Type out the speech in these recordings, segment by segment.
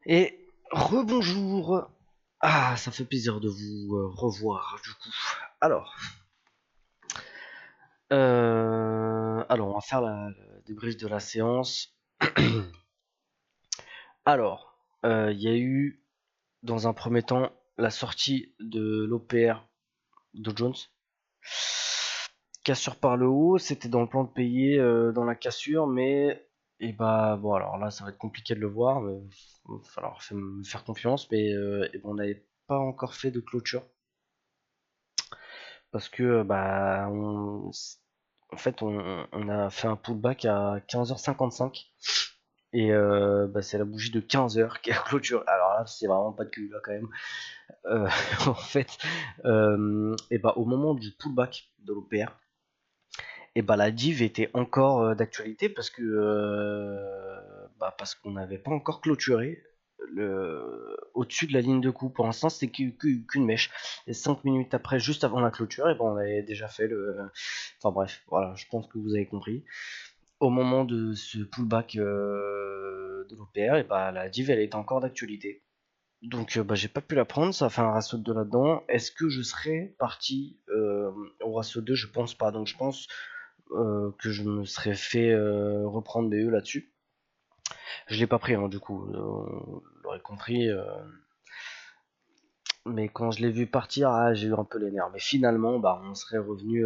Et rebonjour. Ah, ça fait plaisir de vous revoir du coup. Alors, on va faire le débrief de la séance. Alors, il y a eu dans un premier temps la sortie de l'OPR de Jones. Cassure par le haut, c'était dans le plan de payer dans la cassure, mais et bah bon alors là ça va être compliqué de le voir, mais il va falloir me faire confiance, mais on n'avait pas encore fait de clôture parce que en fait on a fait un pullback à 15h55 et c'est la bougie de 15h qui a clôturé. Alors là c'est vraiment pas de cul là quand même. En fait, au moment du pullback de l'OPR, et bah la div était encore d'actualité parce qu'on n'avait pas encore clôturé au-dessus de la ligne de coup. Pour l'instant, c'était qu'une mèche. Et 5 minutes après, juste avant la clôture, et ben on avait déjà fait le. Enfin bref, voilà, je pense que vous avez compris. Au moment de ce pullback de l'OPR, et bah la div elle était encore d'actualité. Donc j'ai pas pu la prendre, ça a fait un ratio de 2 là-dedans. Est-ce que je serais parti au ratio 2? Je pense pas. Donc je pense que je me serais fait reprendre BE là-dessus. Je l'ai pas pris, hein, du coup, vous l'aurez compris. Mais quand je l'ai vu partir, j'ai eu un peu les nerfs. Mais finalement, on serait revenu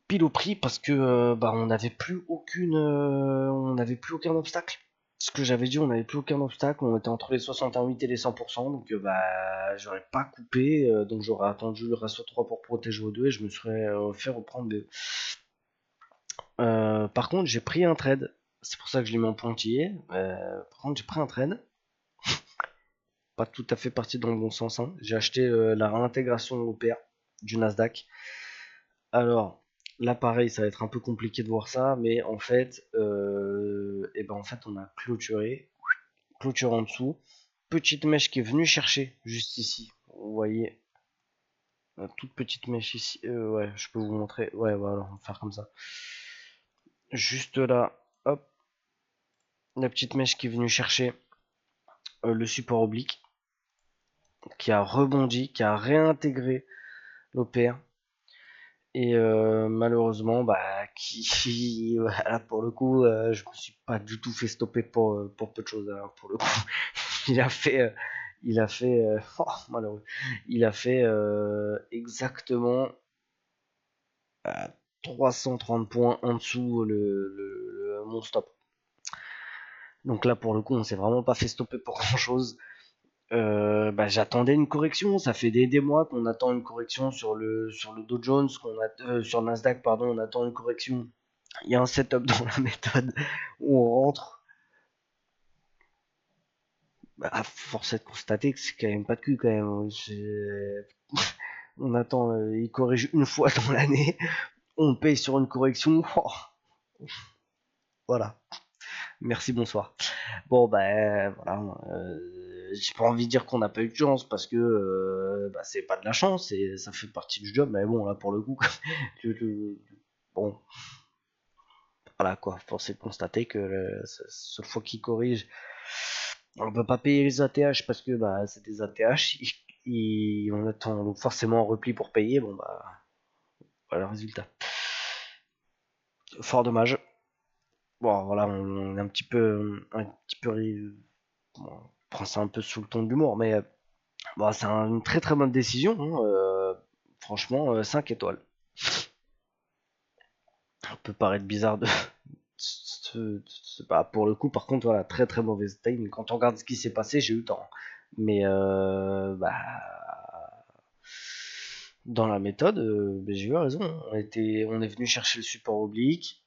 pile au prix parce que on n'avait plus on n'avait plus aucun obstacle. Ce que j'avais dit, on n'avait plus aucun obstacle. On était entre les 68 et les 100%. Donc j'aurais pas coupé. Donc j'aurais attendu le ratio 3 pour protéger aux deux et je me serais fait reprendre BE. Par contre, j'ai pris un trade. C'est pour ça que je l'ai mis en pointillé. Par contre, j'ai pris un trade. Pas tout à fait parti dans le bon sens, hein. J'ai acheté la réintégration OPR du Nasdaq. Alors, là, pareil, ça va être un peu compliqué de voir ça, mais en fait, on a clôturé. Clôture en dessous. Petite mèche qui est venue chercher juste ici. Vous voyez, la toute petite mèche ici. Ouais, je peux vous montrer. Ouais, voilà, on va faire comme ça. Juste là, hop, la petite mèche qui est venue chercher le support oblique, qui a rebondi, qui a réintégré l'OPR. Et malheureusement, voilà, pour le coup, je me suis pas du tout fait stopper pour peu de choses. Hein, pour le coup, il a fait, oh, malheureux, il a fait exactement 330 points en dessous mon stop. Donc là, pour le coup, on s'est vraiment pas fait stopper pour grand chose. J'attendais une correction. Ça fait des mois qu'on attend une correction sur le Dow Jones, sur le Nasdaq, pardon, on attend une correction. Il y a un setup dans la méthode où on rentre. Force est de constater que c'est quand même pas de cul quand même. On attend, il corrige une fois dans l'année, on paye sur une correction. Oh, voilà. Merci, bonsoir. Bon, voilà. J'ai pas envie de dire qu'on n'a pas eu de chance parce que c'est pas de la chance et ça fait partie du job, mais bon, là pour le coup, bon, voilà quoi. Force est de constater que la seule fois qu'il corrige, on peut pas payer les ATH parce que c'est des ATH, on attend donc forcément un repli pour payer. Bon, voilà le résultat. Fort dommage. Bon, voilà, on est bon, on prend ça un peu sous le ton de l'humour, mais c'est une très très bonne décision. Hein, franchement, 5 étoiles. Ça peut paraître bizarre pour le coup, par contre, voilà, très très mauvaise time. Quand on regarde ce qui s'est passé, j'ai eu le temps. Mais dans la méthode, j'ai eu raison. On est venu chercher le support oblique.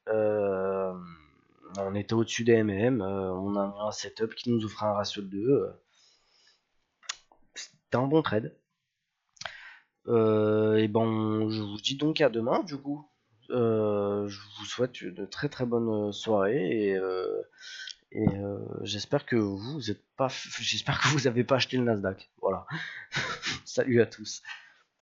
On était au-dessus des MM. On a mis un setup qui nous offrait un ratio de 2. C'était un bon trade. Je vous dis donc à demain, du coup. Je vous souhaite une très très bonne soirée et j'espère que vous êtes pas, j'espère que vous avez pas acheté le Nasdaq. Voilà. Salut à tous.